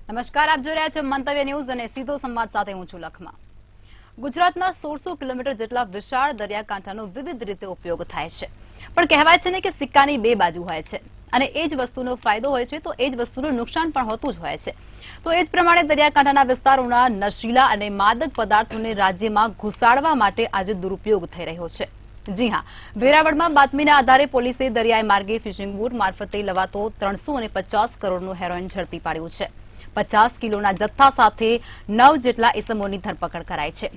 નમસ્કાર, આપ જોઈ રહ્યા છો મંતવ્ય ન્યૂઝ અને સીધો સંવાદ સાથે હું છું લખમાં। ગુજરાતના 1600 કિલોમીટર જેટલા વિશાળ દરિયાકાંઠાનો વિવિધ રીતે ઉપયોગ થાય છે, પણ કહેવાય છે ને કે સિક્કાની બે બાજુ હોય છે અને એ જ વસ્તુનો ફાયદો હોય છે તો એ જ વસ્તુનું નુકસાન પણ હોતું જ હોય છે। તો એ જ પ્રમાણે દરિયાકાંઠાના વિસ્તારોના નશીલા અને માદક પદાર્થોને રાજ્યમાં ઘુસાડવા માટે આજે દુરુપયોગ થઈ રહ્યો છે। જી હા, વેરાવળમાં બાતમીના આધારે પોલીસે દરિયાઈ માર્ગે ફિશિંગ બોટ મારફતે લવાતો 350 કરોડનું હેરોઇન ઝડપી પાડ્યું છે। 50 કિલોના જથ્થા સાથે 9 જેટલા ઇસમોની ધરપકડ કરાઈ છે।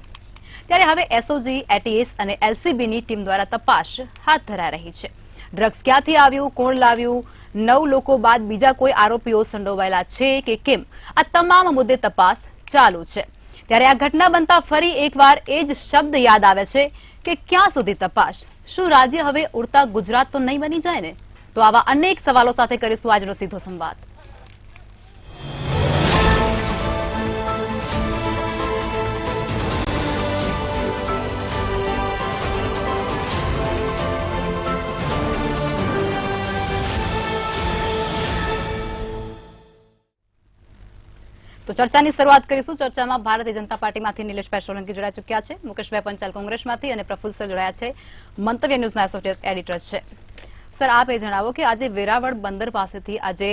ત્યારે હવે એસઓજી, એટીએસ અને એલસીબીની ટીમ દ્વારા તપાસ હાથ ધરાઈ રહી છે। ડ્રગ્સ ક્યાંથી આવ્યું, કોણ લાવ્યું, 9 લોકો બાદ બીજા કોઈ આરોપીઓ સંડોવાયેલા છે કે કેમ, આ તમામ મુદ્દે તપાસ ચાલુ છે। ત્યારે આ ઘટના બનતા ફરી એકવાર એ જ શબ્દ યાદ આવે છે કે ક્યાં સુધી તપાસ? શું રાજ્ય હવે ઉડતા ગુજરાત તો નહીં બની જાય ને? તો આવા અનેક સવાલો સાથે કરીશું આજનો સીધો સંવાદ। તો ચર્ચાની શરૂઆત કરીશું। ચર્ચામાં ભારતીય જનતા પાર્ટીમાંથી નિલેશભાઈ સોલંકી જોડાઈ ચૂક્યા છે, મુકેશભાઈ પંચાલ કોંગ્રેસમાંથી અને પ્રફુલ્લ સર જોડાયા છે, મંતવ્ય ન્યૂઝના એસોસિએટ એડિટર છે। સર, આપ એ જણાવો કે આજે વેરાવળ બંદર પાસેથી આજે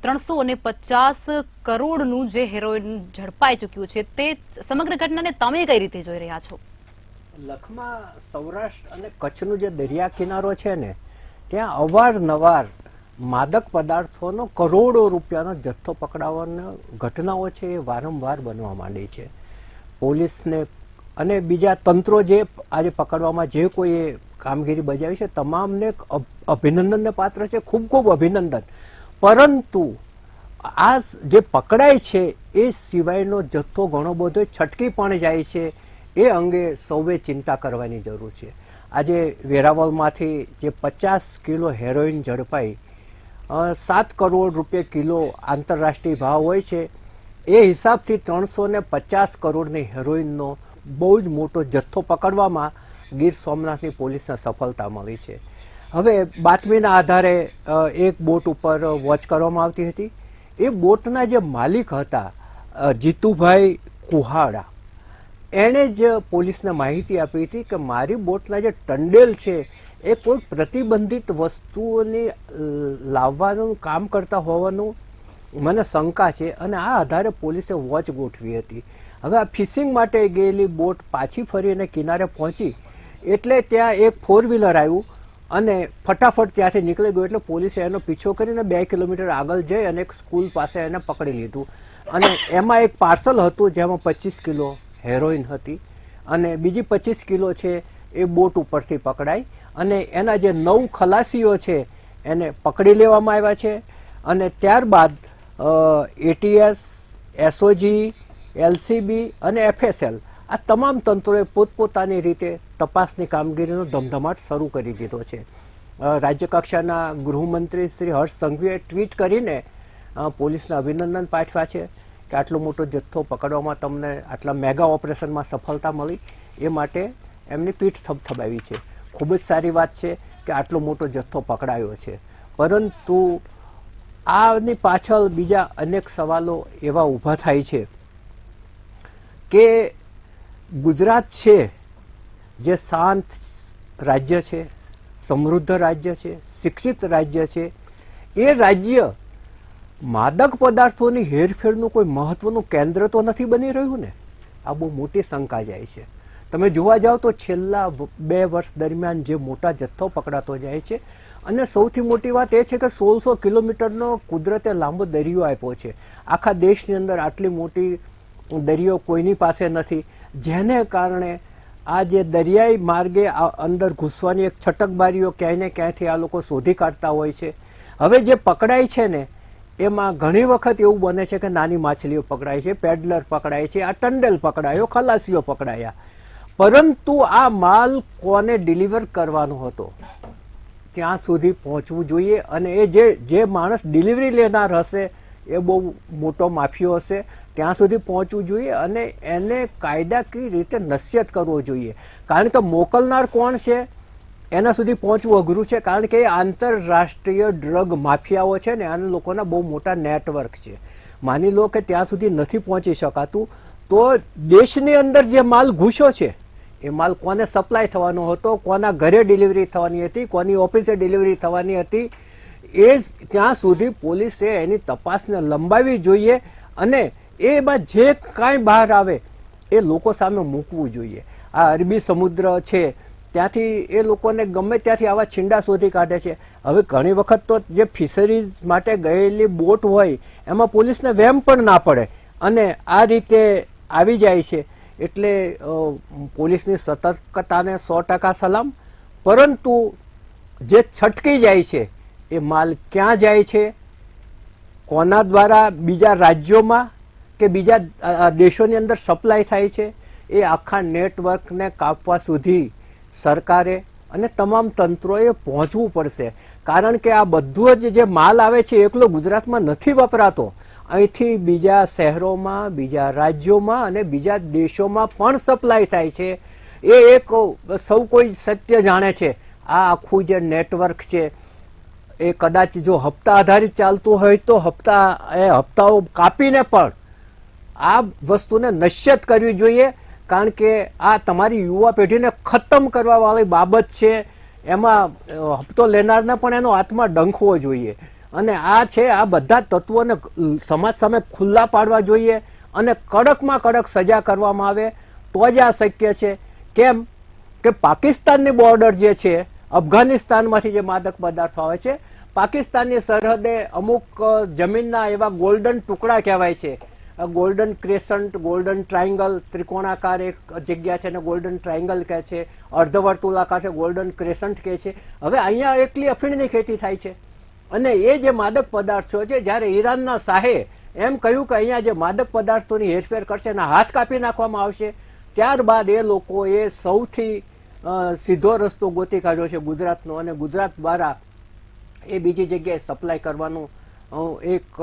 350 કરોડનું જે હેરોઇન ઝડપાઈ ચૂક્યું છે, તે સમગ્ર ઘટનાને તમે કઈ રીતે જોઈ રહ્યા છો? લખમાં સૌરાષ્ટ્ર અને કચ્છનો જે દરિયા કિનારો છે ને, ત્યાં અવારનવાર માદક પદાર્થોનો કરોડો રૂપિયાનો જથ્થો પકડાવવાની ઘટનાઓ છે એ વારંવાર બનવા માંડી છે। પોલીસને અને બીજા તંત્રો જે આજે પકડવામાં જે કોઈ કામગીરી બજાવી છે તમામને અભિનંદનને પાત્ર છે, ખૂબ ખૂબ અભિનંદન। પરંતુ આ જે પકડાય છે એ સિવાયનો જથ્થો ઘણો બધો છટકી પણ જાય છે, એ અંગે સૌએ ચિંતા કરવાની જરૂર છે। આજે વેરાવળમાંથી જે 50 કિલો હેરોઇન ઝડપાઈ, 7 કરોડ રૂપિયા કિલો આંતરરાષ્ટ્રીય ભાવ હોય છે, એ હિસાબથી 350 કરોડની હેરોઇનનો બહુ જ મોટો જથ્થો પકડવામાં ગીર સોમનાથની પોલીસને સફળતા મળી છે। હવે બાતમીના આધારે એક બોટ ઉપર વોચ કરવામાં આવતી હતી। એ બોટના જે માલિક હતા જીતુભાઈ કુહાડા, એણે જ પોલીસને માહિતી આપી હતી કે મારી બોટના જે ટંડેલ છે એ કોઈ પ્રતિબંધિત વસ્તુઓની લાવવાનું કામ કરતા હોવાનું મને શંકા છે, અને આ આધારે પોલીસે વોચ ગોઠવી હતી। હવે આ ફિશિંગ માટે ગયેલી બોટ પાછી ફરીને કિનારે પહોંચી એટલે ત્યાં એક 4 વ્હીલર આવ્યું અને ફટાફટ ત્યાંથી નીકળી ગયું, એટલે પોલીસે એનો પીછો કરીને 2 કિલોમીટર આગળ જઈ અને એક સ્કૂલ પાસે એને પકડી લીધું, અને એમાં એક પાર્સલ હતું જેમાં 25 કિલો હેરોઇન હતી, અને બીજી 25 કિલો છે એ બોટ ઉપરથી પકડાઈ, અને એના જે 9 ખલાસીઓ છે એને પકડી લેવામાં આવ્યા છે। અને ત્યારબાદ એટીએસ, એસઓજી, એલસીબી અને એફએસએલ આ તમામ તંત્રોએ પોતપોતાની રીતે તપાસની કામગીરીનો ધમધમાટ શરૂ કરી દીધો છે। રાજ્ય કક્ષાના ગૃહમંત્રી શ્રી હર્ષ સંઘવીએ ટ્વીટ કરીને પોલીસને અભિનંદન પાઠવ્યા છે કે આટલો મોટો જથ્થો પકડવામાં તમને આટલા મેગા ઓપરેશનમાં સફળતા મળી, એ માટે એમની પીઠ થપથપાવી છે। ખૂબ જ સારી વાત છે કે આટલો મોટો જથ્થો પકડાયો છે, પરંતુ આની પાછળ બીજા અનેક સવાલો એવા ઊભા થાય છે કે ગુજરાત છે જે શાંત રાજ્ય છે, સમૃદ્ધ રાજ્ય છે, શિક્ષિત રાજ્ય છે, એ રાજ્ય માદક પદાર્થોની હેરફેરનું કોઈ મહત્વનું કેન્દ્ર તો નથી બની રહ્યું ને? આ બહુ મોટી શંકા જાય છે। તમે જોવા જાઓ તો છેલ્લા 2 વર્ષ દરમિયાન જે મોટા જથ્થો પકડાતો જાય છે, અને સૌથી મોટી વાત એ છે કે 1600 કિલોમીટરનો કુદરતે લાંબો દરિયો આપ્યો છે। આખા દેશની અંદર આટલી મોટી દરિયો કોઈની પાસે નથી, જેને કારણે આ જે દરિયાઈ માર્ગે અંદર ઘૂસવાની એક છટકબારીઓ ક્યાંય ને ક્યાંયથી આ લોકો શોધી કાઢતા હોય છે। હવે જે પકડાય છે ને એમાં ઘણી વખત એવું બને છે કે નાની માછલીઓ પકડાય છે, પેડલર પકડાય છે, આ ટંડેલ પકડાયો, ખલાસીઓ પકડાયા, પરંતુ આ માલ કોને ડિલિવર કરવાનો હતો ત્યાં સુધી પહોંચવું જોઈએ, અને એ જે માણસ ડિલિવરી લેનાર હશે એ બહુ મોટો માફિયો હશે, ત્યાં સુધી પહોંચવું જોઈએ અને એને કાયદાકીય રીતે નસિયત કરવો જોઈએ। કારણ કે મોકલનાર કોણ છે એના સુધી પહોંચવું અઘરું છે, કારણ કે આંતરરાષ્ટ્રીય ડ્રગ માફિયાઓ છે ને આના લોકોના બહુ મોટા નેટવર્ક છે. માની લો કે ત્યાં સુધી નથી પહોંચી શકાતું, તો દેશની અંદર જે માલ ઘૂસ્યો છે એ માલ કોને સપ્લાય થવાનો હતો, કોના ઘરે ડિલિવરી થવાની હતી, કોની ઓફિસે ડિલિવરી થવાની હતી, એ ત્યાં સુધી પોલીસે એની તપાસને લંબાવી જોઈએ અને એમાં જે કાંઈ બહાર આવે એ લોકો સામે મૂકવું જોઈએ. આ અરબી સમુદ્ર છે ત્યાંથી એ લોકોને ગમે ત્યાંથી આવા છીંડા શોધી કાઢે છે. હવે ઘણી વખત તો જે ફિશરીઝ માટે ગયેલી બોટ હોય એમાં પોલીસને વહેમ પણ ના પડે અને આ રીતે આવી જાય છે. એટલે પોલીસની સતર્કતાને 100% સલામ. પરંતુ જે છટકી જાય છે એ માલ ક્યાં જાય છે, કોના દ્વારા બીજા રાજ્યોમાં કે બીજા દેશોની અંદર સપ્લાય થાય છે, એ આખા નેટવર્કને કાપવા સુધી સરકારે અને તમામ તંત્રોએ પહોંચવું પડશે. કારણ કે આ બધું જ જે માલ આવે છે એકલો ગુજરાતમાં નથી વપરાતો, અહીંથી બીજા શહેરોમાં, બીજા રાજ્યોમાં અને બીજા દેશોમાં પણ સપ્લાય થાય છે. એ એક સૌ કોઈ સત્ય જાણે છે. આ આખું જે નેટવર્ક છે એ કદાચ જો હપ્તા આધારિત ચાલતું હોય તો હપ્તાઓ કાપીને પણ આ વસ્તુને નશ્યત કરવી જોઈએ. કારણ કે આ તમારી યુવા પેઢીને ખતમ કરવા વાળી બાબત છે. એમાં હપ્તો લેનારને પણ એનો હાથમાં ડંખવો જોઈએ અને આ છે આ બધા તત્વોને સમાજ સામે ખુલ્લા પાડવા જોઈએ અને કડકમાં કડક સજા કરવામાં આવે તો જ આ શક્ય છે. કેમ કે પાકિસ્તાનની બોર્ડર જે છે, અફઘાનિસ્તાનમાંથી જે માદક પદાર્થો આવે છે, પાકિસ્તાનની સરહદે અમુક જમીનના એવા ગોલ્ડન ટુકડા કહેવાય છે, ગોલ્ડન ક્રેસન્ટ, ગોલ્ડન ટ્રાયંગલ, ત્રિકોણાકાર એક જગ્યા છે અને ગોલ્ડન ટ્રાયંગલ કહે છે, અર્ધવર્તુલાકાર છે, ગોલ્ડન ક્રેસન્ટ કહે છે. હવે અહીંયા એકલી અફીણની ખેતી થાય છે અને એ જે માદક પદાર્થો છે, જ્યારે ઈરાનના શાહે એમ કહ્યું કે અહીંયા જે માદક પદાર્થોની હેરફેર કરશે એના હાથ કાપી નાખવામાં આવશે, ત્યારબાદ એ લોકોએ સૌથી સીધો રસ્તો ગોતી કાઢ્યો છે ગુજરાતનો અને ગુજરાત દ્વારા એ બીજી જગ્યાએ સપ્લાય કરવાનું એક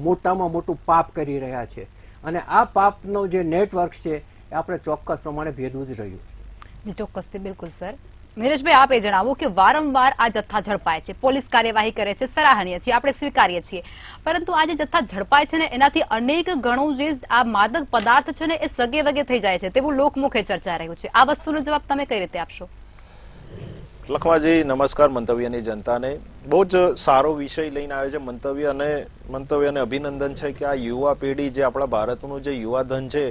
મોટામાં મોટું પાપ કરી રહ્યા છે. અને આ પાપનો જે નેટવર્ક છે એ આપણે ચોક્કસ પ્રમાણે ભેદવું જ રહ્યું. ચોક્કસથી, બિલકુલ સર. નીરજભાઈ, આપે જણાવો કે વારંવાર આ જથ્થા ઝડપાય છે, પોલીસ કાર્યવાહી કરે છે, સરાહનીય છે, આપણે સ્વીકારીએ છીએ, પરંતુ આ જે જથ્થા ઝડપાય છે ને એનાથી અનેક ગણું જે આ માદક પદાર્થ છે ને એ સગે વગે થઈ જાય છે તેવું લોકમુખે ચર્ચા રહ્યું છે. આ વસ્તુનો જવાબ તમે કઈ રીતે આપશો? લખમાજી, નમસ્કાર મંતવ્યની જનતાને. બહુ જ સારો વિષય લઈને આવ્યો છે મંતવ્યને અભિનંદન છે કે આ યુવા પેઢી જે આપણા ભારતનું જે યુવા ધન છે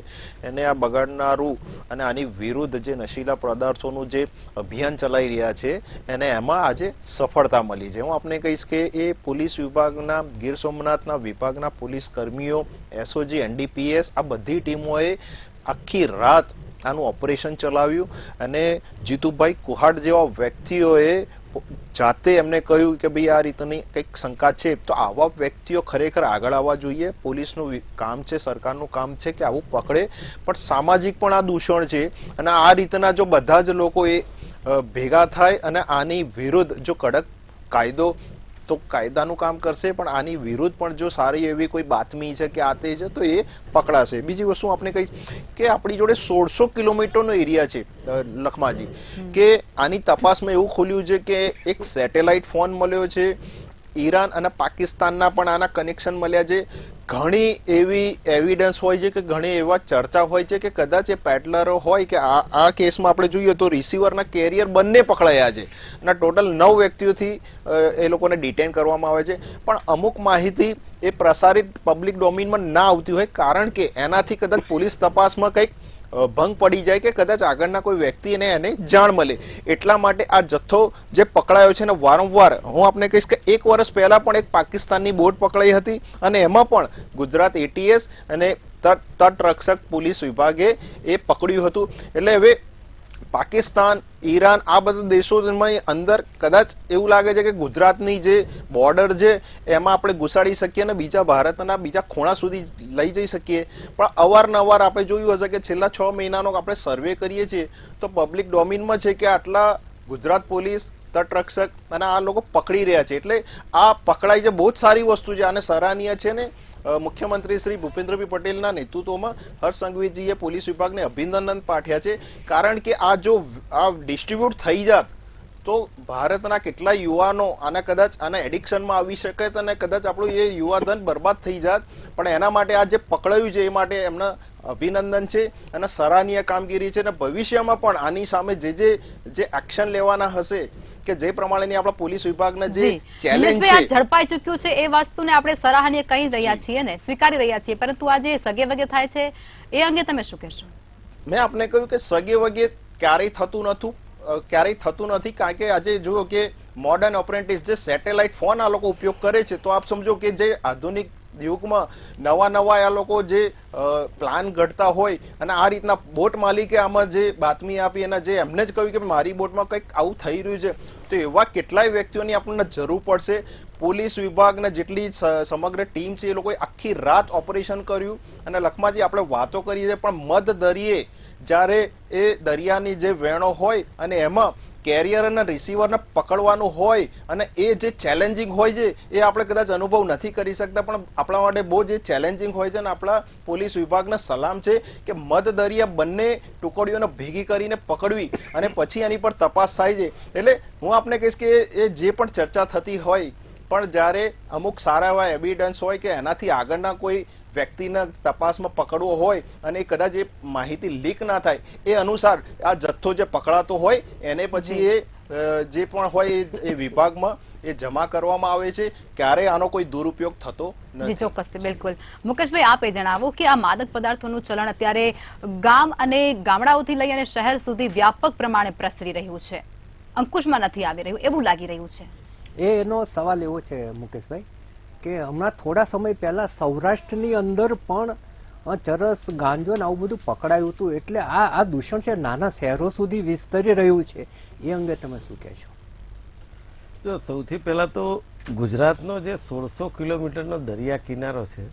એને આ બગાડનારું અને આની વિરુદ્ધ જે નશીલા પદાર્થોનું જે અભિયાન ચલાવી રહ્યા છે એને એમાં આજે સફળતા મળી છે. હું આપને કહીશ કે એ પોલીસ વિભાગના, ગીર સોમનાથના વિભાગના પોલીસ કર્મીઓ, એસઓજી, એનડીપીએસ, આ બધી ટીમોએ આખી રાત આનું ઓપરેશન ચલાવ્યું અને જીતુભાઈ કુહાડ જેવા વ્યક્તિઓએ જાતે એમને કહ્યું કે ભાઈ આ રીતની કંઈક શંકા છે તો આવા વ્યક્તિઓ ખરેખર આગળ આવવા જોઈએ. પોલીસનું કામ છે, સરકારનું કામ છે કે આવું પકડે, પણ સામાજિક પણ આ દૂષણ છે અને આ રીતના જો બધા જ લોકો એ ભેગા થાય અને આની વિરુદ્ધ જો કડક કાયદો તો કાયદાનું કામ કરશે, પણ આની વિરુદ્ધ પણ જો સારી એવી કોઈ બાતમી છે કે આ તે છે તો એ પકડાશે. બીજી વસ્તુ આપણે કહીશ કે આપણી જોડે 1600 કિલોમીટરનો એરિયા છે લખમાજી, કે આની તપાસમાં એવું ખોલ્યું છે કે એક સેટેલાઇટ ફોન મળ્યો છે, ઈરાન અને પાકિસ્તાનના પણ આના કનેક્શન મળ્યા છે. ઘણી એવી એવિડન્સ હોય છે કે ઘણી એવા ચર્ચા હોય છે કે કદાચ એ પેડલરો હોય કે આ કેસમાં આપણે જોઈએ તો રિસીવરના કેરિયર બંને પકડાયા છે અને ટોટલ 9 વ્યક્તિઓથી એ લોકોને ડિટેન કરવામાં આવે છે. પણ અમુક માહિતી એ પ્રસારિત પબ્લિક ડોમેનમાં ના આવતી હોય, કારણ કે એનાથી કદાચ પોલીસ તપાસમાં કંઈક ભંગ પડી જાય કે કદાચ આગળના કોઈ વ્યક્તિને એને જાણ મળે. એટલા માટે આ જથ્થો જે પકડાયો છે ને વારંવાર હું આપને કહીશ કે 1 વર્ષ પહેલા પણ એક પાકિસ્તાનની બોટ પકડાઈ હતી અને એમાં પણ ગુજરાત એટીએસ અને તટરક્ષક પોલીસ વિભાગે એ પકડ્યું હતું. એટલે હવે પાકિસ્તાન, ઈરાન, આ બધા દેશોમાં અંદર કદાચ એવું લાગે છે કે ગુજરાતની જે બોર્ડર છે એમાં આપણે ઘુસાડી શકીએ અને બીજા ભારતના બીજા ખૂણા સુધી લઈ જઈ શકીએ. પણ અવારનવાર આપણે જોયું હશે કે છેલ્લા 6 મહિનાનો આપણે સર્વે કરીએ છીએ તો પબ્લિક ડોમેનમાં છે કે આટલા ગુજરાત પોલીસ, તટરક્ષક અને આ લોકો પકડી રહ્યા છે. એટલે આ પકડાઈ જે બહુ જ સારી વસ્તુ છે, આને સરાહનીય છે ને મુખ્યમંત્રી શ્રી ભૂપેન્દ્રભાઈ પટેલના નેતૃત્વમાં હર્ષ સંઘવીજીએ પોલીસ વિભાગને અભિનંદન પાઠવ્યા છે. કારણ કે આ જો આ ડિસ્ટ્રીબ્યુટ થઈ જાત તો ભારતના કેટલા યુવાનો આના કદાચ આના એડિક્શનમાં આવી શકે અને કદાચ આપણું એ યુવાધન બરબાદ થઈ જાત. પણ એના માટે આ જે પકડાયું છે એ માટે એમના અભિનંદન છે અને સરાહનીય કામગીરી છે. અને ભવિષ્યમાં પણ આની સામે જે એક્શન લેવાના હશે કે જે પ્રમાણેની આપણા પોલીસ વિભાગના જે ચેલેન્જ છે, ઝડપાઈ ચૂક્યું છે એ વસ્તુને આપણે સરાહનીય કહી રહ્યા છીએ ને સ્વીકારી રહ્યા છીએ, પરંતુ આ જે સગે વગે થાય છે એ અંગે તમે શું કહેશો? મેં આપને કહ્યું કે સગે વગે ક્યારેય થતું નથી, કારણ કે આજે જુઓ કે મોડર્ન ઓપરેટિવ્સ જે સેટેલાઇટ ફોન આ લોકો ઉપયોગ કરે છે, તો આપ સમજો કે જે આધુનિક યુગમાં નવા આ લોકો જે પ્લાન ઘડતા હોય અને આ રીતના બોટ માલિકે આમાં જે બાતમી આપી એના જે એમને જ કહ્યું કે મારી બોટમાં કંઈક આવું થઈ રહ્યું છે, તો એવા કેટલાય વ્યક્તિઓની આપણને જરૂર પડશે. પોલીસ વિભાગના જેટલી સમગ્ર ટીમ છે એ લોકોએ આખી રાત ઓપરેશન કર્યું. અને લખમાજી આપણે વાતો કરીએ છીએ, પણ મધ દરિયે જ્યારે એ દરિયાની જે વેણો હોય અને એમાં કેરિયર અને રિસીવરને પકડવાનું હોય અને એ જે ચેલેન્જિંગ હોય છે એ આપણે કદાચ અનુભવ નથી કરી શકતા, પણ આપણા માટે બહુ જે ચેલેન્જિંગ હોય છે. અને આપણા પોલીસ વિભાગને સલામ છે કે મધ દરિયા બંને ટુકડીઓને ભેગી કરીને પકડવી અને પછી એની પર તપાસ થાય છે. એટલે હું આપને કહીશ કે એ જે પણ ચર્ચા થતી હોય, પણ જ્યારે અમુક સારા એવા એવિડન્સ હોય કે એનાથી આગળના કોઈ વ્યક્તિના તપાસમાં પકડવો હોય અને કદાચ એ માહિતી લીક ના થાય એ અનુસાર આ જથ્થો જે પકડાતો હોય એને પછી એ જે પણ હોય એ વિભાગમાં એ જમા કરવામાં આવે છે. ક્યારે આનો કોઈ દુરુપયોગ થતો નથી. ચોક્કસથી, બિલકુલ. મુકેશભાઈ, આપે જણાવો કે આ માદક પદાર્થોનું ચલણ અત્યારે ગામ અને ગામડાઓથી લઈ અને શહેર સુધી વ્યાપક પ્રમાણે પ્રસરી રહ્યું છે, અંકુશમાં નથી આવી રહ્યું એવું લાગી રહ્યું છે. એનો સવાલ એવો છે મુકેશભાઈ કે હમણાં થોડા સમય પહેલા સૌરાષ્ટ્રની અંદર પણ ચરસ, ગાંજો ને આવું બધું પકડાયું હતું. એટલે આ દૂષણ છે નાના શહેરો સુધી વિસ્તરી રહ્યું છે, એ અંગે તમે શું કહેશો? જો સૌથી પહેલા તો ગુજરાતનો જે 1600 કિલોમીટરનો દરિયા કિનારો છે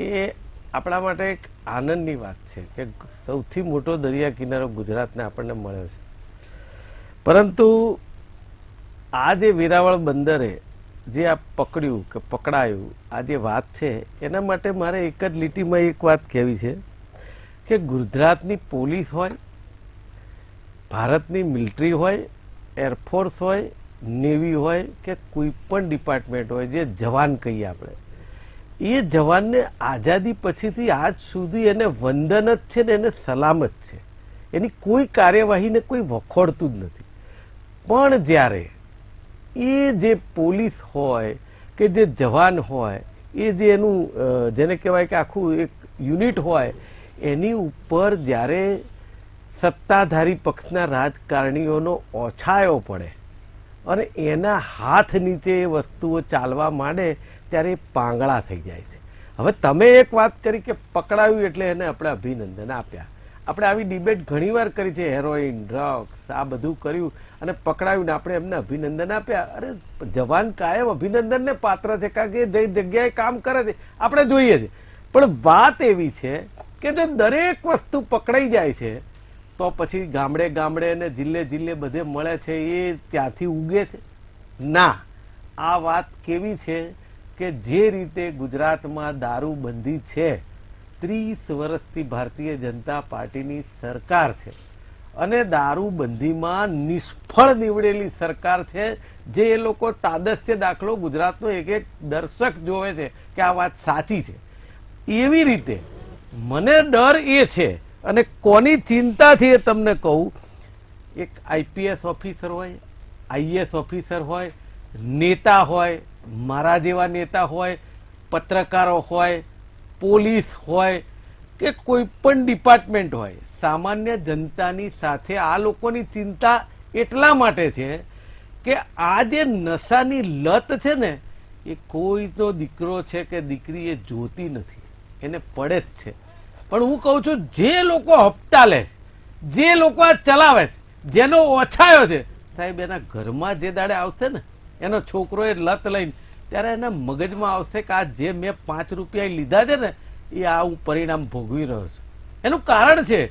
એ આપણા માટે એક આનંદની વાત છે કે સૌથી મોટો દરિયા કિનારો ગુજરાતને આપણને મળ્યો છે. પરંતુ આ જે વેરાવળ બંદરે જે આ પકડ્યું કે પકડાયું આ જે વાત છે એના માટે મારે એક જ લીટીમાં એક વાત કહેવી છે કે ગુજરાતની પોલીસ હોય, ભારતની મિલિટરી હોય, એરફોર્સ હોય, નેવી હોય કે કોઈ પણ ડિપાર્ટમેન્ટ હોય, જે જવાન કહીએ આપણે, એ જવાનને આઝાદી પછીથી આજ સુધી એને વંદન જ છે ને એને સલામત છે. એની કોઈ કાર્યવાહીને કોઈ વખોડતું જ નથી. પણ જ્યારે એ જે પોલીસ હોય કે જે જવાન હોય એ જે એનું જેને કહેવાય કે આખું એક યુનિટ હોય એની ઉપર જ્યારે સત્તાધારી પક્ષના રાજકારણીઓનો ઓછાયો પડે અને એના હાથ નીચે એ વસ્તુઓ ચાલવા માંડે ત્યારે એ પાંગળા થઈ જાય છે. હવે તમે એક વાત કરી કે પકડાયું એટલે એને આપણે અભિનંદન આપ્યા. આપણે આવી ડિબેટ ઘણીવાર કરી છે, હેરોઇન, ડ્રગ્સ આ બધું કર્યું અને પકડાયું ને આપણે એમને અભિનંદન આપ્યા. અરે જવાન કાયમ અભિનંદનને પાત્ર છે, કારણ કે જે જગ્યાએ કામ કરે છે આપણે જોઈએ છે. પણ વાત એવી છે કે જો દરેક વસ્તુ પકડાઈ જાય છે તો પછી ગામડે ગામડે અને જિલ્લે જિલ્લે બધે મળે છે એ ત્યાંથી ઉગે છે ના. આ વાત કેવી છે કે જે રીતે ગુજરાતમાં દારૂબંધી છે, 30 વર્ષથી ભારતીય જનતા પાર્ટીની સરકાર છે અને દારૂબંધીમાં નિષ્ફળ નીવડેલી સરકાર છે, જે એ લોકો તાદસ્ય દાખલો ગુજરાતનો એક એક દર્શક જોવે છે કે આ વાત સાચી છે. એવી રીતે મને ડર એ છે અને કોની ચિંતાથી એ તમને કહું, એક આઈપીએસ ઓફિસર હોય, આઈએસ ઓફિસર હોય, નેતા હોય, મારા જેવા નેતા હોય, પત્રકારો હોય, પોલીસ હોય કે કોઈ પણ ડિપાર્ટમેન્ટ હોય, સામાન્ય જનતાની સાથે આ લોકોની ચિંતા એટલા માટે છે કે આ જે નશાની લત છે ને એ કોઈનો દીકરો છે કે દીકરી એ જોતી નથી, એને પડે જ છે. પણ હું કહું છું જે લોકો હપ્તા લે છે, જે લોકો આ ચલાવે છે, જેનો ઓછાયો છે, સાહેબ એના ઘરમાં જે દાડે આવશે ને એનો છોકરો એ લત લઈને ત્યારે એના મગજમાં આવશે કે આ જે મેં 5 રૂપિયા લીધા છે ને એ આ હું પરિણામ ભોગવી રહ્યો છું. એનું કારણ છે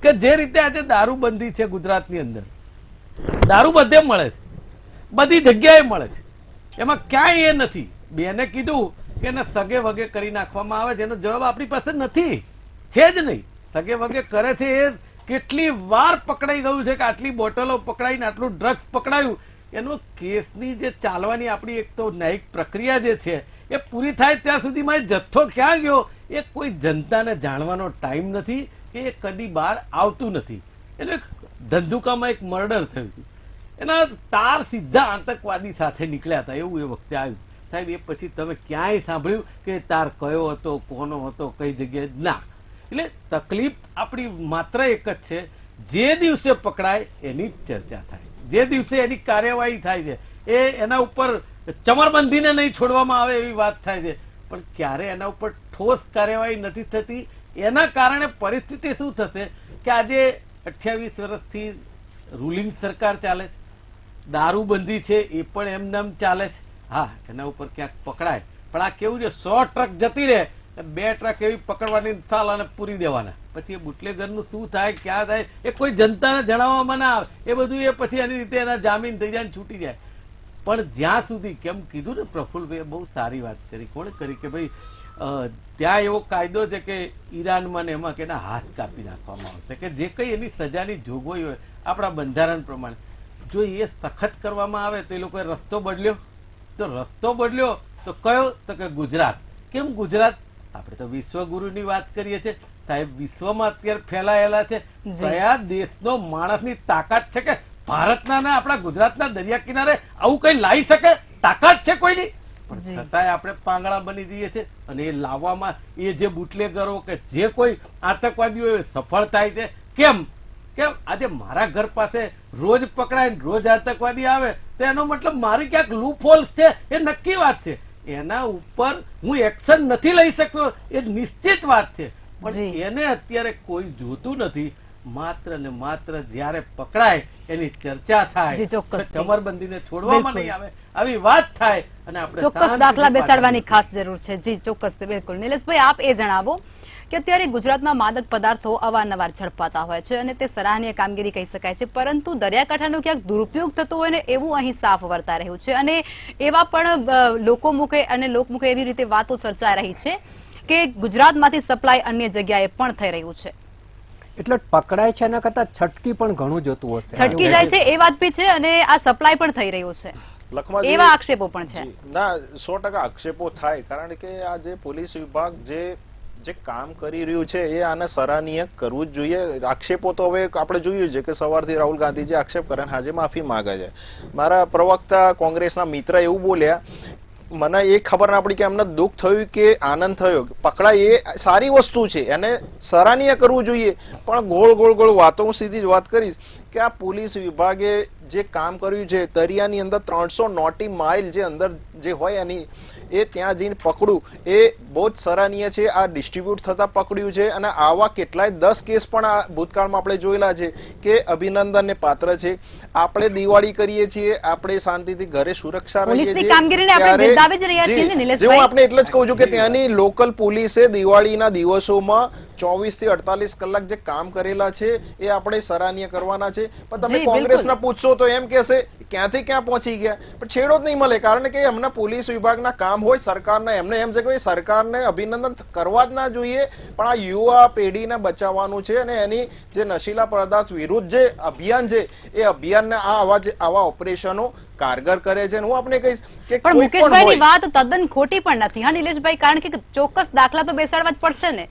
કે જે રીતે આજે દારૂબંધી છે ગુજરાતની અંદર, દારૂ બધે મળે છે, બધી જગ્યાએ મળે છે, એમાં ક્યાંય એ નથી. બેને કીધું કે એને સગે વગે કરી નાખવામાં આવે છે, એનો જવાબ આપણી પાસે નથી, છે જ નહીં. સગે વગે કરે છે એ કેટલી વાર પકડાઈ ગયું છે કે આટલી બોટલો પકડાઈને આટલું ડ્રગ્સ પકડાયું, એનો કેસની જે ચાલવાની આપણી એક તો ન્યાયિક પ્રક્રિયા જે છે એ પૂરી થાય ત્યાં સુધીમાં એ જથ્થો ક્યાં ગયો એ કોઈ જનતાને જાણવાનો ટાઈમ નથી કે એ કદી બહાર આવતું નથી. એટલે એક ધંધુકામાં એક મર્ડર થયું હતું, એના તાર સીધા આતંકવાદી સાથે નીકળ્યા હતા એવું એ વખતે આવ્યું. સાહેબ એ પછી તમે ક્યાંય સાંભળ્યું કે તાર કયો હતો, કોનો હતો, કઈ જગ્યાએ? ના. એટલે તકલીફ આપણી માત્ર એક જ છે, જે દિવસે પકડાય એની જ ચર્ચા થાય, જે દિવસે એની કાર્યવાહી થાય છે એ એના ઉપર ચમરબંધીને નહીં છોડવામાં આવે એવી વાત થાય છે, પણ ક્યારે એના ઉપર ઠોસ કાર્યવાહી નથી થતી. એના કારણે પરિસ્થિતિ શું થશે કે આજે 28 વર્ષથી રૂલિંગ સરકાર ચાલે છે, દારૂબંધી છે એ પણ એમનેમ ચાલે છે. હા, એના ઉપર ક્યાંક પકડાય, પણ આ કેવું છે, 100 ટ્રક જતી રહે, 2 ટ્રક એવી પકડવાની ચાલ અને પૂરી દેવાના, પછી એ બુટલેગરનું શું થાય, ક્યાં થાય એ કોઈ જનતાને જણાવવામાં ના આવે. એ બધું એ પછી એની રીતે એના જામીન થઈ જાય ને છૂટી જાય. પણ જ્યાં સુધી, કેમ કીધું ને પ્રફુલ્લભાઈએ, બહુ સારી વાત કરી. કોણે કરી કે ભાઈ ત્યાં એવો કાયદો છે કે ઈરાનમાં ને એમાં કે એના હાથ કાપી નાખવામાં આવશે, કે જે કઈ એની સજાની જોગવાઈ હોય આપણા બંધારણ પ્રમાણે, જો એ સખત કરવામાં આવે તો એ લોકોએ રસ્તો બદલ્યો. તો રસ્તો બદલ્યો તો કયો? તો કે ગુજરાત. કેમ ગુજરાત? આપણે તો વિશ્વગુરુની વાત કરીએ છીએ સાહેબ, વિશ્વમાં અત્યારે ફેલાયેલા છે. કયા દેશનો માણસની તાકાત છે કે ભારતના ને આપણા ગુજરાતના દરિયા કિનારે આવું કઈ લાવી શકે? તાકાત છે કોઈની? પણ છતાંય આપણે પાંગળા બની જઈએ છીએ, અને એ લાવવામાં એ જે બુટલેગરો કે જે કોઈ આતંકવાદીઓ સફળ થાય છે. કેમ? આજે મારા ઘર પાસે રોજ પકડાય ને રોજ આતંકવાદી આવે તો એનો મતલબ મારી ક્યાંક લૂપ હોલ્સ છે, એ નક્કી વાત છે. એના ઉપર હું એક્શન નથી લઈ શકતો એ નિશ્ચિત વાત છે, પણ એને અત્યારે કોઈ જોતું નથી. માત્ર ને માત્ર જ્યારે પકડાય એની ચર્ચા થાય, ચમરબંધીને છોડવામાં નહીં આવે આવી વાત થાય, અને આપણે ચોક્કસ દાખલા બેસાડવાની ખાસ જરૂર છે. જી ચોક્કસ, બિલકુલ. નિલેશભાઈ, આપ એ જણાવો કે અત્યારે ગુજરાતમાં માદક પદાર્થો અવારનવાર ઝડપાતા હોય છે અને તે સરાહનીય કામગીરી કહી શકાય છે, પરંતુ દરિયાકાંઠાનો ક્યાંક દુરુપયોગ થતો હોય ને એવું અહીં સાફ વર્તાઈ રહ્યું છે, અને એવા પણ લોકો મુખે અને લોકમુખે એવી રીતે વાતો ચર્ચાઈ રહી છે કે ગુજરાતમાંથી સપ્લાય અન્ય જગ્યાએ પણ થઈ રહ્યું છે. એટલે પકડાય છે એના કરતા છટકી પણ ઘણું જતું હશે, છટકી જાય છે એ વાત બી છે, અને આ સપ્લાય પણ થઈ રહ્યું છે એવા આક્ષેપો પણ છે. ના, 100% આક્ષેપો થાય, કારણ કે આ જે પોલીસ વિભાગ જે કામ કરી રહ્યું છે એ આને સરાહનીય કરવું જ જોઈએ. આક્ષેપો તો હવે આપણે જોયું છે કે સવારથી રાહુલ ગાંધીજી આક્ષેપ કરે આજે માફી માંગે છે. મારા પ્રવક્તા કોંગ્રેસના મિત્ર એવું બોલ્યા, મને એ ખબર ના પડી કે એમને દુઃખ થયું કે આનંદ થયો. પકડાય એ સારી વસ્તુ છે, એને સરાહનીય કરવું જોઈએ, પણ ગોળ વાતો હું સીધી જ વાત કરીશ કે આ પોલીસ વિભાગે જે કામ કર્યું છે દરિયાની અંદર 300 નોટી માઇલ જે અંદર જે હોય એની એ ત્યાં જઈને પકડું એ બહુ જ સરાહનીય છે. આ ડિસ્ટ્રીબ્યુટ થતા પકડ્યું છે, અને આવા કેટલાય 10 કેસ પણ આ ભૂતકાળમાં આપણે જોયેલા છે કે અભિનંદનને પાત્ર છે. આપણે દિવાળી કરીએ છીએ, આપણે શાંતિથી ઘરે સુરક્ષા રહીએ છીએ, હું આપણે એટલે જ કહું છું કે ત્યાંની લોકલ પોલીસે દિવાળીના દિવસોમાં 24 થી 48 કલાક જે કામ કરેલા છે એ આપણે સરાહનીય કરવાના છે. પણ તમે કોંગ્રેસના પૂછશો તો એમ કહેશે ક્યાંથી ક્યાં પહોંચી ગયા, પણ છેડો જ નહીં મળે, કારણ કે એમના પોલીસ વિભાગના કામ હોય સરકારને, એમને એમ છે કે સરકારને અભિનંદન કરવા જ ના જોઈએ, પણ આ યુવા પેઢીને બચાવવાનું છે, અને એની જે નશીલા પદાર્થ વિરુદ્ધ જે અભિયાન છે એ અભિયાનને આવા ઓપરેશનો કારગર કરે છે. હું આપને કહીશ કે પણ મુકેશભાઈની વાત તદ્દન ખોટી પણ નથી હા નિલેશભાઈ, કારણ કે ચોક્કસ દાખલા તો બેસાડવા જ પડશે ને,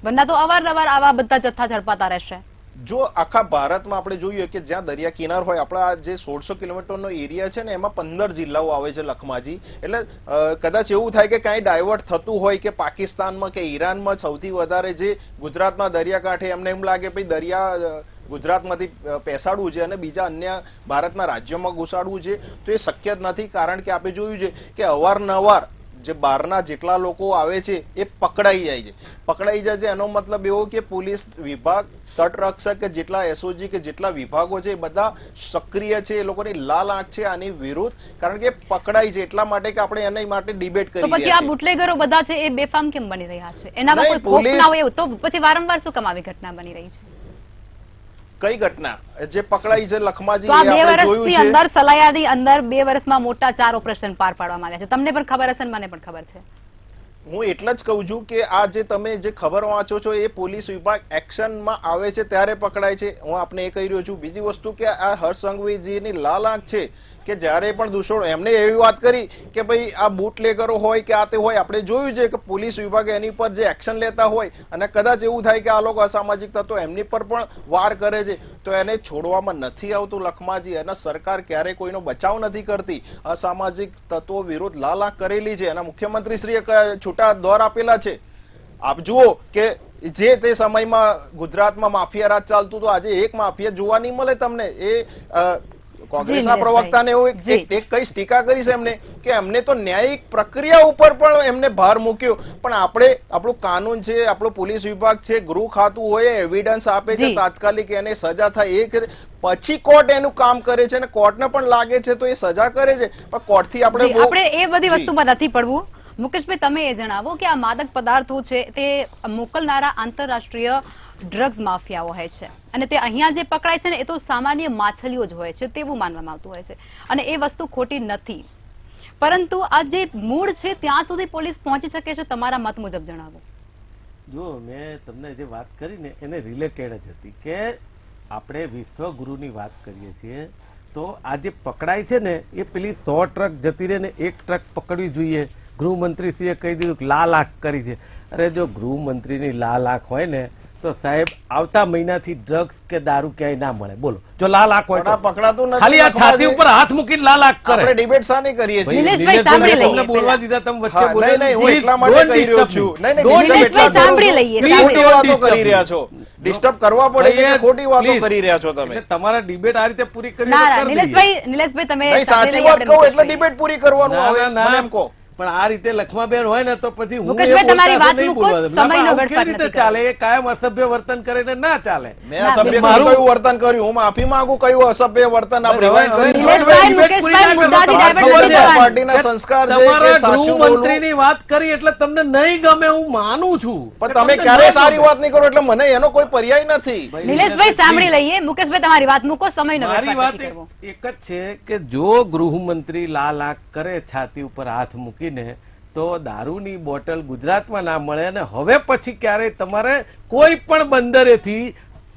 બંને તો અવારનવાર આવા બધા જથ્થા ઝડપાતા રહેશે. જો આખા ભારતમાં આપણે જોઈએ કે જ્યાં દરિયા કિનાર હોય, આપણા જે 1600 કિલોમીટરનો એરિયા છે ને એમાં 15 જિલ્લાઓ આવે છે લખમાજી, એટલે કદાચ એવું થાય કે કાંઈ ડાયવર્ટ થતું હોય કે પાકિસ્તાનમાં કે ઈરાનમાં સૌથી વધારે જે ગુજરાતના દરિયાકાંઠે એમને એમ લાગે ભાઈ દરિયા ગુજરાતમાંથી પેસાડવું છે અને બીજા અન્ય ભારતના રાજ્યોમાં ઘુસાડવું છે, તો એ શક્ય જ નથી. કારણ કે આપણે જોયું છે કે અવારનવાર જે બહારના જેટલા લોકો આવે છે એ પકડાઈ જાય છે. એનો મતલબ એવો કે પોલીસ વિભાગ, તટરક્ષક કે જેટલા એસઓજી કે જેટલા વિભાગો છે એ બધા સક્રિય છે, એ લોકોની લાલ આંખ છે આની વિરુદ્ધ, કારણ કે પકડાય છે એટલા માટે કે આપણે એના માટે ડિબેટ કરી. તો પછી આ બુટલેગરો બધા છે એ બેફામ કેમ બની રહ્યા છે? એનામાં કોઈ ખોફ ના હોય તો પછી વારંવાર શું કામ આવી ઘટના બની રહી છે? કઈ ઘટના જે પકડાઈ છે લખમાજી? તો આ 2 વર્ષની અંદર સલાયાની અંદર 2 વર્ષમાં મોટા 4 ઓપરેશન પાર પાડવામાં આવ્યા છે. તમને પણ ખબર હશે, મને પણ ખબર છે. હું એટલે જ કહું છું કે આ જે તમે જે ખબર વાંચો છો એ પોલીસ વિભાગ એક્શનમાં આવે છે ત્યારે પકડાય છે. હું આપને એ કહી રહ્યો છું. બીજી વસ્તુ કે આ હર્ષ સંઘવીજીની લાલ આંખ છે કે જ્યારે પણ દૂષણો એમને એવી વાત કરી કે ભાઈ આ બુટલેગરો હોય કે આ તે હોય, આપણે જોયું છે કે પોલીસ વિભાગ એની પર જે એક્શન લેતા હોય અને કદાચ એવું થાય કે આ લોકો અસામાજિક તત્વો એમની પર પણ વાર કરે છે તો એને છોડવામાં નથી આવતું લખમાજી. અને સરકાર ક્યારેય કોઈનો બચાવ નથી કરતી. અસામાજિક તત્વો વિરુદ્ધ લાલ આંખ કરેલી છે અને મુખ્યમંત્રીશ્રીએ છૂટા દોર આપેલા છે. આપ જુઓ કે જે તે સમયમાં ગુજરાતમાં માફિયા રાજ ચાલતું તો આજે એક માફિયા જોવા નહીં મળે તમને. એ કોંગ્રેસના પ્રવક્તાને એવું એક કઈ ટીકા કરી છે એમને કે એમને તો ન્યાયિક પ્રક્રિયા ઉપર પણ એમને ભાર મૂક્યો. પણ આપણે આપણું કાનૂન છે, આપણો પોલીસ વિભાગ છે, ગૃહ ખાતું હોય એવિડન્સ આપે છે, તાત્કાલિક એને સજા થાય એ પછી કોર્ટ એનું કામ કરે છે અને કોર્ટને પણ લાગે છે તો એ સજા કરે છે. પણ કોર્ટથી આપણે એ બધી વસ્તુમાં નથી પડવું. મુકેશભાઈ, તમે એ જણાવો કે આ માદક પદાર્થો છે તે મોકલનારા આંતરરાષ્ટ્રીય ડ્રગ્સ માફિયાઓ હોય છે અને તે અહીંયા જે પકડાય છે ને એ તો સામાન્ય માછલીઓ જ હોય છે તેવું માનવામાં આવતું હોય છે અને એ વસ્તુ ખોટી નથી. પરંતુ આ જે મૂળ છે ત્યાં સુધી પોલીસ પહોંચી શકે છે, તમારા મત મુજબ જણાવો. જો મેં તમને જે વાત કરી ને એને રિલેટેડ જ હતી કે આપણે વિશ્વગુરુની વાત કરીએ છીએ તો આ જે પકડાય છે ને એ પેલી 100 ટ્રક જતી રહે ને એક ટ્રક પકડવી જોઈએ. ગૃહમંત્રીશ્રીએ કહી દીધું કે લાલ આંખ કરી છે. અરે જો ગૃહમંત્રીની લાલ આંખ હોય ને તો સાહેબ આવતા મહિનાથી ડ્રગ્સ કે દારૂ ક્યાંય ના મળે. બોલો, જો લાલ આંખ હોય તો પકડાતું નથી. ખાલી આ છાતી ઉપર હાથ મૂકીને લાલ આંખ કરે. આપણે ડિબેટ સાની કરીએ છીએ? નિલેશભાઈ સાંભળી લઈએ. તમને બોલવા દીધા, તમે વચ્ચે બોલો. નહીં, હું એટલા માટે કહી રહ્યો છું. નિલેશભાઈ સાંભળી લઈએ. ખોટી વાતો કરી રહ્યા છો. ડિસ્ટર્બ કરવા પડે કે ખોટી વાતો કરી રહ્યા છો તમે? તમારા ડિબેટ આ રીતે પૂરી કરી ના ના નિલેશભાઈ તમે સાચી વાત કહો એટલે ડિબેટ પૂરી કરવાનું આવે મને એમ કહો. પણ આ રીતે લખમાબેન હોય ને તો પછી હું મુકેશભાઈ તમારી વાત મૂકો, સમયનો વેડફાટ નથી ચાલે. એ કાયમ અસભ્ય વર્તન કરે ને ના ચાલે. મેં અસભ્ય કયું વર્તન કર્યું? હું માફી માંગુ કયું અસભ્ય વર્તન આપણે રિવાઇન્ડ કરી નિલેશભાઈ, મુકેશભાઈ મુદ્દાથી ડાયવર્ટ નથી થવાનું. પાર્ટીના સંસ્કાર છે કે સાચું બોલવું. મંત્રીની વાત કરી એટલે તમને નહીં ગમે હું માનું છું, પણ તમે ક્યારે સારી વાત નહીં કરો એટલે મને એનો કોઈ પર્યાય નથી. નિલેશભાઈ સાંભળી લઈએ. મુકેશભાઈ તમારી વાત મૂકો, સમયનો મારી વેડફાટ વાત નથી કરવો. એક જ છે કે જો ગૃહમંત્રી લાલ આંખ કરે છાતી ઉપર હાથ મૂકીને તો દારૂની બોટલ ગુજરાતમાં ના મળે અને હવે પછી ક્યારે તમારે કોઈ પણ બંદરેથી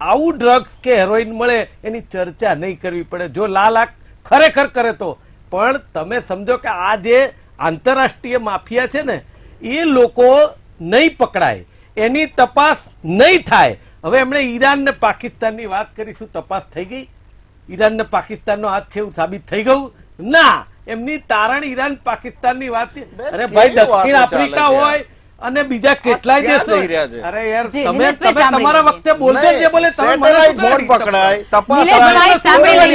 આવું ડ્રગ્સ કે હેરોઇન મળે એની ચર્ચા નહીં કરવી પડે. જો લાલ આંખ ખરેખર કરે તો. પણ તમે સમજો કે આ જે આંતરરાષ્ટ્રીય માફિયા છે ને એ લોકો નહીં પકડાય, એની તપાસ નહીં થાય. હવે એમણે ઈરાન ને પાકિસ્તાનની વાત કરી, શું તપાસ થઈ ગઈ? ઈરાન ને પાકિસ્તાનનો હાથ છે એવું સાબિત થઈ ગયું? ના. એમની તારણ ઈરાન પાકિસ્તાનની વાત. અરે ભાઈ, દક્ષિણ આફ્રિકા હોય અને બીજા કેટલાય દેશ હોય. અરે યાર તમે તમારા વખતે બોલજો જે બોલે તમે મને ફોન પકડાય તપાસ નિલેશભાઈ સાંભળી લઈએ.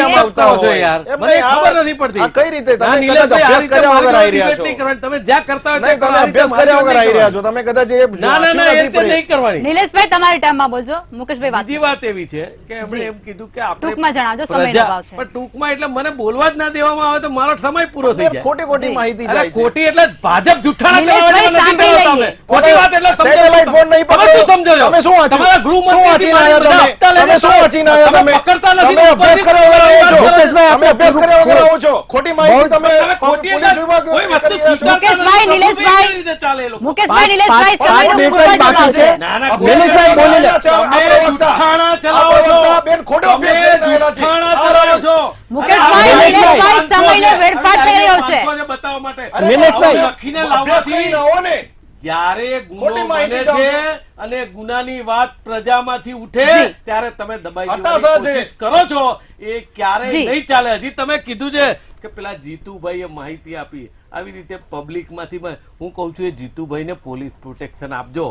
યાર મને ખબર નથી પડતી કઈ રીતે ના, તમે નિલેશભાઈ, અભ્યાસ કર્યા વગર આવી રહ્યા છો? નહીં કરવાની. તમે જ્યાં કરતા હોય નહીં, તમે ત્યાં અભ્યાસ કર્યા વગર આવી રહ્યા છો. તમે કદાચ એ ના ના ના એ તે નહીં કરવાની. નિલેશભાઈ તમારી ટાઈમમાં બોલજો. મુકેશભાઈ વાત બીજી વાત એવી છે કે એમણે એમ કીધું કે આપણે ટૂંકમાં જણાવજો, સમયનો અભાવ છે. પણ ટૂંકમાં એટલે મને બોલવા જ ના દેવામાં આવે તો મારો સમય પૂરો થઈ જાય. ખોટી ખોટી માહિતી અરે જાય છે. ખોટી એટલે ભાજપ જુઠ્ઠાણા નિલેશભાઈ ચલાવવા નથી સાંભળી કહેતા લઈએ. તમે. ખોટી વાત એટલે સમજો સેટેલાઇટ ફોન નહીં તમે પકડો. શું સમજો છો? તમે શું વાંચ્યું? તમારા ગૃહમંત્રી શું વાંચીને આવ્યા તમે? તમે શું વાંચીને આવ્યા તમે? પકડતા નથી. તમે અભ્યાસ કર્યા વગર આવો છો. મુકેશભાઈ, તમે અભ્યાસ કર્યા વગર આવો છો. ખોટી માહિતી તમે તમે ખોટી પોલીસ વિભાગ કોઈ વસ્તુ કરી રહ્યા છો. સ્વીકારતા મુકેશભાઈ, નથી. નિલેશભાઈ. કેવી રીતે ચાલે એ લોકો? મુકેશભાઈ નિલેશભાઈ સમયનો પાંચ ખૂબ જ મિનિટ અભાવ છે. ના ના નિલેશભાઈ બોલી લે. તમે જુઠ્ઠાણા ચલાવો છો. બેન ખોટો અભ્યાસ તમે કરીને આવેલા છે. જુઠ્ઠાણા ચલાવો છો. મુકેશભાઈ, અરે, નિલેશભાઈ, પાંચસો સમયનો છે. વેડફાટ અરે, થઈ રહ્યો છે. પાંચસો બતાવવા માટે. અરે, નિલેશભાઈ, આવું લખીને અભ્યાસ લાવવાથી કરીને આવો ને. જ્યારે ગુનો ખોટી માહિતી બને છે જાઓ. અને ગુનાની વાત પ્રજામાંથી ઉઠે જી. ત્યારે તમે દબાઈ હતાશા દેવાની છે. કોશિશ કરો છો. એ ક્યારેય જી. નહીં ચાલે. હજી તમે કીધું છે કે પેલા જીતુભાઈએ માહિતી આપી, આવી રીતે પબ્લિકમાંથી હું કહું છું એ જીતુભાઈને પોલીસ પ્રોટેક્શન આપજો.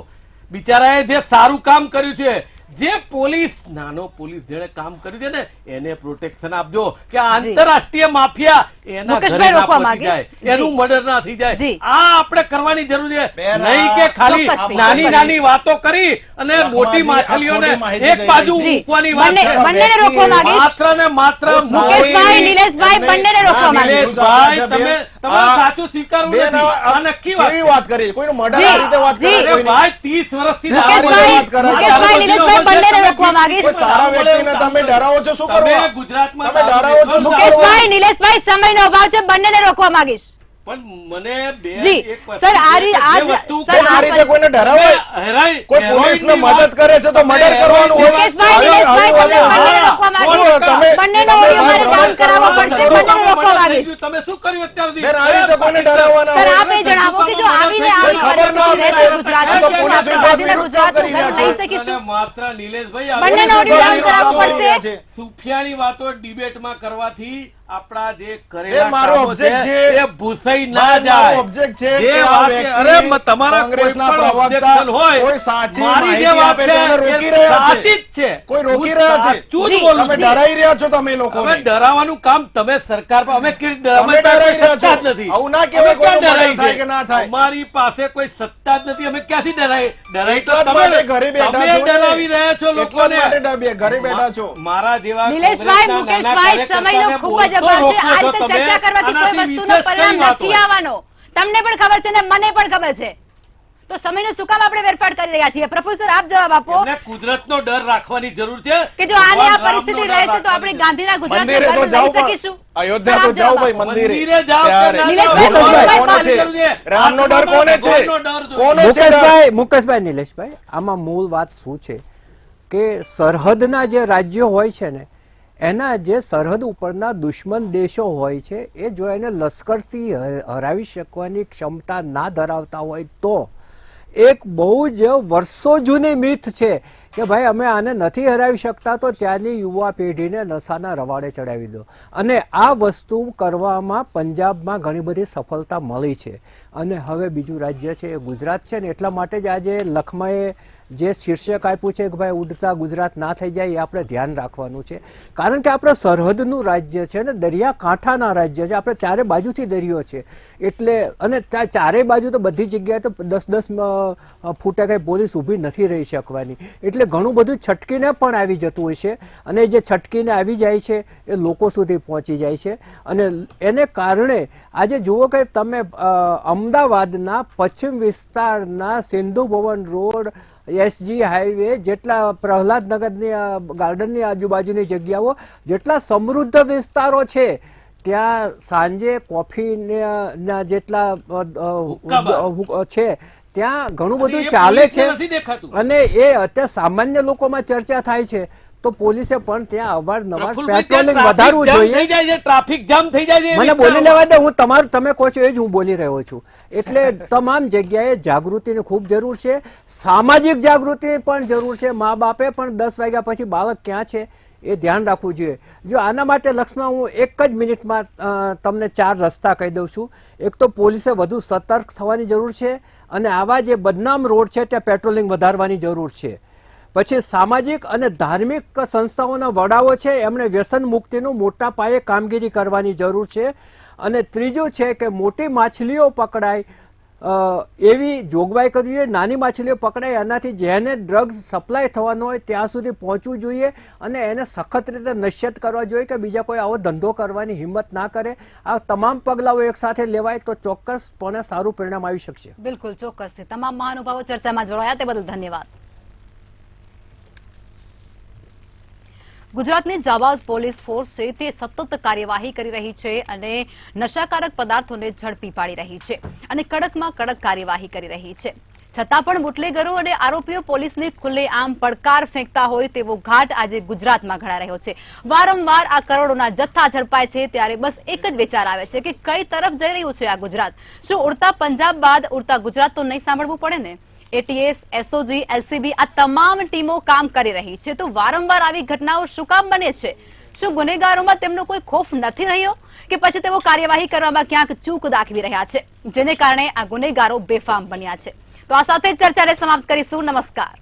બિચારાએ જે સારું કામ કર્યું છે, જે પોલીસ નાનો પોલીસ જેણે કામ કર્યું છે ને એને પ્રોટેક્શન આપજો કે આ આંતરરાષ્ટ્રીય માફિયા એના ઘરે મુકેશભાઈ ના રોકવા પહોંચી માંગીશ. જાય, એનું મર્ડર ના થઈ જાય. જી. આ આપણે કરવાની જરૂર છે. બેન, નહીં કે ખાલી ચોક્કસથી. નાની નાની વાતો કરી અને મોટી માછલીઓને ખોટી માહિતી એક બાજુ જી. મૂકવાની વાત છે. બંનેને રોકવા માંગીશ. માત્ર ને માત્ર મુકેશભાઈ, નિલેશભાઈ બંનેને રોકવા માંગીશ. નિલેશભાઈ, તમે તમારું સાચું સ્વીકારવું બેન, નથી. આ નક્કી વાત કેવી છે. વાત કરી? કોઈનું મર્ડર જી, આ રીતે વાત કરે? જી. અરે કોઈની? ભાઈ 30 વર્ષથી મુકેશભાઈ, વાત કરે. મુકેશભાઈ, નિલેશભાઈ બંનેને રોકવા માંગીશ. કોઈ સારા વ્યક્તિને તમે ડરાવો છો, શું તમે કરવા? ગુજરાતમાં તમે ડરાવો છો, શું કરવા? મુકેશભાઈ, નિલેશભાઈ સમયનો અભાવ છે, બંનેને રોકવા માંગીશ. પણ મને બે જી, એક વસ્તુ સર, આ છે રી- કે આ જે જ- વસ્તુ સર, કોણ આ રીતે કોઈને ડરાવે? કોઈ પોલીસને મદદ કરે છે તો મર્ડર કરવાનું હોય. મુકેશભાઈ, નિલેશભાઈ, તમને બંનેને રોકવા માંગીશ. શું તમે- બંનેનો ઓડિયો મારે ડાઉન કરાવવો પડશે. બંનેને રોકવા માંગીશ. તમે શું કર્યું અત્યાર સુધી? બેન, આ રીતે કોઈને ડરાવવાના સર, હોય? આપે જણાવો કે જો આવીને આવી ખબર ના પરિસ્થિતિ હોય રહેશે ગુજરાતમાં, આ તો તો પોલીસ આપણે વિભાગ ગાંધીનગર વિરુદ્ધ કામ કરી ગુજરાતનું રહ્યા ઘર છે. લઈ શકીશું. માત્ર નિલેશભાઈ બંનેનો આવી ઓડિયો ડાઉન કરાવવો વિરુદ્ધ કામ કરી પડશે. રહ્યા છે. સુફિયાની વાતો ડિબેટમાં કરવાથી આપણા જે એ કરેલા મારો કામો object છે. એ ભૂસાઈ ના મારો જાય. object છે જે કે આ વાત વ્યક્તિ અરે તમારા કોંગ્રેસના કોઈ પણ પ્રવક્તા objection હોય, કોઈ સાચી મારી જે માહિતી વાત આપે છે તો એને રોકી એ રહ્યા છે. સાચી જ છે. કોઈ રોકી હું રહ્યા છે. સાચું જ જી, બોલું તમે છું. ડરાઈ રહ્યા છો તમે અમે લોકોને. ડરાવવાનું કામ તમે સરકાર પર અમે કેવી રીતે તમે ડરાવવા? ડરાઈ રહ્યા સત્તા જ છો. નથી. આવું ના કહેવાય અમે ક્યાં કોઈનું ડરાઈ મર્ડર થાય છે? કે ના થાય. અમારી પાસે કોઈ સત્તા જ નથી. અમે ક્યાંથી ડરાઈ તો એટલા જ માટે ઘરે બેઠા તમે છો ને. ડરાવી રહ્યા છો એટલા જ લોકોને. માટે ઘરે બેઠા છો. મારા જેવા નિલેશભાઈ, કોંગ્રેસના નાના મુકેશભાઈ, સમયનો કાર્યકર્તાને ખૂબ જ બોલતો અભાવ છે. આ રોકો છો રીતે તમે. ચર્ચા કરવાથી કોઈ આનાથી વસ્તુનો વિશેષ પરિણામ કઈ વાત નથી હોય? આવવાનો. તમને પણ ખબર છે ને મને પણ ખબર છે. તો સમયનો શું કામ આપણે વેરફાટ કરી રહ્યા છીએ? પ્રોફેસર, આપ જવાબ આપો એમને કુદરતનો ડર રાખવાની જરૂર છે કે જો આની આ ભગવાન પરિસ્થિતિ રામનો ડર રહેશે તો આપણે રાખવાની ગાંધીના ગુજરાતના મંદિરે તો ઘર જાઓ લઈ પણ. શકીશું. અયોધ્યા તો સર, આપ જાઓ જવાબ ભાઈ આપો. મંદિરે. મંદિરે જાઓ કે ત્યારે. ના નિલેશભાઈ, જાઓ, મુકેશભાઈ, કોનો છે? જોઈએ. રામનો ડર કોને છે? ભગવાનનો ડર જોઈએ. કોને છે ડર? મુકેશભાઈ, નિલેશભાઈ, આમાં મૂળ વાત શું છે કે સરહદના જે રાજ્યો હોય છે ને એના જે સરહદ ઉપરના દુશ્મન દેશો હોય છે એ જો એને લશ્કરથી હરાવી શકવાની ક્ષમતા ના ધરાવતા હોય તો એક બહુ જ વર્ષો જૂની મિથ છે કે ભાઈ અમે આને નથી હરાવી શકતા તો ત્યાંની યુવા પેઢીને નશાના રવાડે ચડાવી દો. અને આ વસ્તુ કરવામાં પંજાબમાં ઘણી બધી સફળતા મળી છે. અને હવે બીજું રાજ્ય છે એ ગુજરાત છે ને એટલા માટે જ આજે લખમાએ જે શીર્ષક આપ્યું છે કે ભાઈ ઉડતા ગુજરાત ના થઈ જાય એ આપણે ધ્યાન રાખવાનું છે. કારણ કે આપણે સરહદનું રાજ્ય છે ને દરિયાકાંઠાના રાજ્ય છે. આપણે ચારે બાજુથી દરિયો છે એટલે અને ચારેય બાજુ તો બધી જગ્યાએ તો 10-10 ફૂટે કઈ પોલીસ ઊભી નથી રહી શકવાની. એટલે ઘણું બધું છટકીને પણ આવી જતું હોય છે અને જે છટકીને આવી જાય છે એ લોકો સુધી પહોંચી જાય છે. અને એને કારણે આજે જુઓ કે તમે અમદાવાદના પશ્ચિમ વિસ્તારના Sindhu Bhavan road, SG highway જેટલા પ્રહલાદનગરની ગાર્ડનની આજુબાજુની જગ્યાઓ જેટલા સમૃદ્ધ વિસ્તારો છે ત્યાં સાંજે કોફીના જેટલા છે ત્યાં ઘણું બધું ચાલે છે નથી દેખાતું. અને એ અત્યારે સામાન્ય લોકોમાં ચર્ચા થાય છે તો પોલીસે પણ ત્યાં અવારનવાર પ્રફુલ્લભાઈ, પેટ્રોલિંગ ત્યાં વધારવું ટ્રાફિક જામ જોઈએ. થઈ જાય છે, ટ્રાફિક જામ થઈ જાય છે એ મને વિસ્તારોમાં. બોલી લેવા દે, હું તમારું તમે કહો છો એ જ હું બોલી રહ્યો છું. એટલે તમામ જગ્યાએ જાગૃતિની ખૂબ જરૂર છે, સામાજિક જાગૃતિની પણ જરૂર છે. મા બાપે પણ 10 વાગ્યા પછી બાળક ક્યાં છે એ ધ્યાન રાખવું જોઈએ. જો આના માટે લક્ષ્મણ હું એક જ મિનિટમાં તમને 4 રસ્તા કહી દઉં છું. એક તો પોલીસે વધુ સતર્ક થવાની જરૂર છે અને આવા જે બદનામ રોડ છે ત્યાં પેટ્રોલિંગ વધારવાની જરૂર છે. પછી સામાજિક અને ધાર્મિક સંસ્થાઓના વડાઓ છે એમણે વ્યસન મુક્તિનું મોટા પાયે કામગીરી કરવાની જરૂર છે. અને ત્રીજું છે કે મોટી માછલીઓ પકડાય એવી જોગવાઈ કરવી જોઈએ. નાની માછલીઓ પકડાય એનાથી જેને ડ્રગ્સ સપ્લાય થવાનો હોય ત્યાં સુધી પહોંચવું જોઈએ અને એને સખત રીતે નશ્યત કરવા જોઈએ કે બીજા કોઈ આવો ધંધો કરવાની હિંમત ના કરે. આ તમામ પગલાઓ એક સાથે લેવાય તો ચોક્કસપણે સારું પરિણામ આવી શકશે. બિલકુલ, ચોક્કસથી. તમામ મહાનુભાવો ચર્ચામાં જોડાયા તે બદલ ધન્યવાદ. ગુજરાતની જાબાઝ પોલીસ ફોર્સ છે તે સતત કાર્યવાહી કરી રહી છે અને નશાકારક પદાર્થોને ઝડપી પાડી રહી છે અને કડકમાં કડક કાર્યવાહી કરી રહી છે. છતાં પણ બુટલેગરો અને આરોપીઓ પોલીસને ખુલ્લેઆમ પડકાર ફેંકતા હોય તેવો ઘાટ આજે ગુજરાતમાં ઘડાઈ રહ્યો છે. વારંવાર આ કરોડોના જથ્થા ઝડપાય છે ત્યારે બસ એક જ વિચાર આવે છે કે કઈ તરફ જઈ રહ્યું છે આ ગુજરાત? શું ઉડતા પંજાબ બાદ ઉડતા ગુજરાત તો નહીં સાંભળવું પડે ને? એટીએસ, એસઓજી, એલસીબી આ તમામ ટીમો કામ કરી રહી છે તો વારંવાર આવી ઘટનાઓ શું કામ બને છે? શું ગુનેગારોમાં તેમનો કોઈ ખોફ નથી રહ્યો કે પછી તેઓ કાર્યવાહી કરવામાં ક્યાંક ચૂક દાખવી રહ્યા છે જેને કારણે આ ગુનેગારો બેફામ બન્યા છે? તો આ સાથે ચર્ચાને સમાપ્ત કરીશું. નમસ્કાર.